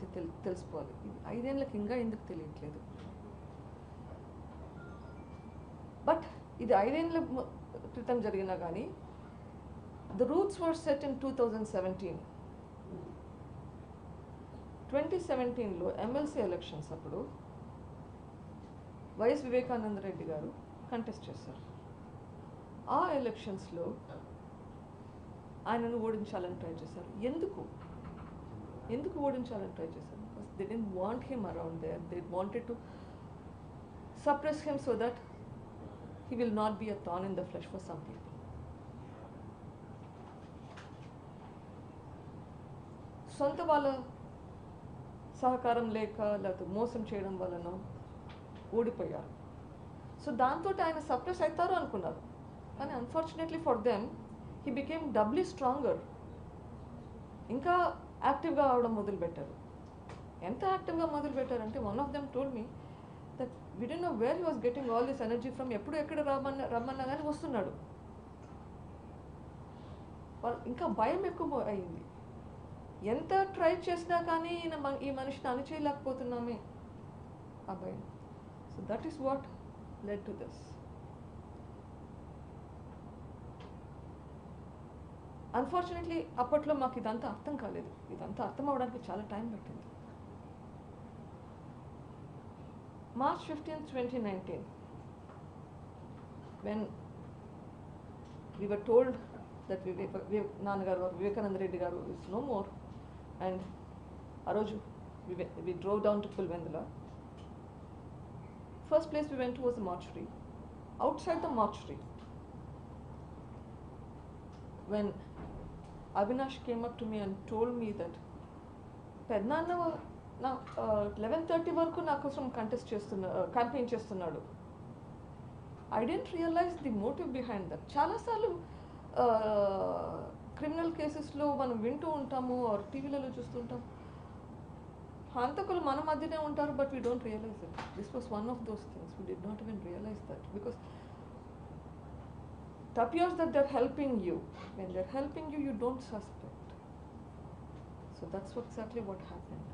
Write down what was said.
అయితే తెలిసిపోవాలి. 5 ఏళ్ళకి ఇంకా ఎందుకు తెలియట్లేదు? బట్ ఇది 5 ఏళ్ళ క్రితం జరిగినా కానీ the roots were set in 2017. 2017లో ఎమ్మెల్సీ ఎలక్షన్స్ అప్పుడు వైఎస్ వివేకానంద రెడ్డి గారు కంటెస్ట్ చేశారు. ఆ ఎలక్షన్స్లో ఆయనను ఓడించాలని ట్రై చేశారు. ఎందుకు ఓడించాలని ట్రై చేశారు? Because they didn't want him around there. They wanted to suppress him so that he will not be a thorn in the flesh for some people. సొంత వాళ్ళ సహకారం లేక లేకపోతే మోసం చేయడం వలన ఓడిపోయారు. సో దాంతో ఆయన సప్రెస్ అవుతారు అనుకున్నారు. కానీ unfortunately for them he became doubly stronger. ఇంకా యాక్టివ్గా అవడం మొదలుపెట్టారు. ఎంత యాక్టివ్గా మొదలుపెట్టారంటే one of them told me that we don't know where he was getting all this energy from. ఎప్పుడు ఎక్కడ రమ్మన్నా కానీ వస్తున్నాడు. ఇంకా భయం ఎక్కువ అయింది. ఎంత ట్రై చేసినా కానీ ఈ మనిషిని అణిచేయలేకపోతున్నామే ఆ భయం. So that is what led to this. Unfortunately అప్పట్లో మాకు ఇదంతా అర్థం కాలేదు. ఇదంతా అర్థం అవ్వడానికి చాలా టైం పట్టింది. March 15, 2019 when we were told that Vivekananda Reddy garu is no more, and Aroju we drove down to Pulvendula. First place we went to was the mortuary. Outside the mortuary, when Avinash came up to me and told me that Pednanna నా 11:30 వరకు నా కోసం campaign చేస్తున్నాడు. I didn't realise the motive behind that. చాలాసార్లు criminal కేసెస్లో మనం వింటూ ఉంటాము ఆర్ టీవీలలో చూస్తుంటాం, హంతకులు మన మధ్యనే ఉంటారు, but we don't realise it. This was one of those things. We did not even realise that because it appears that they're helping you. When they're helping you, you don't suspect. So that's exactly what happened.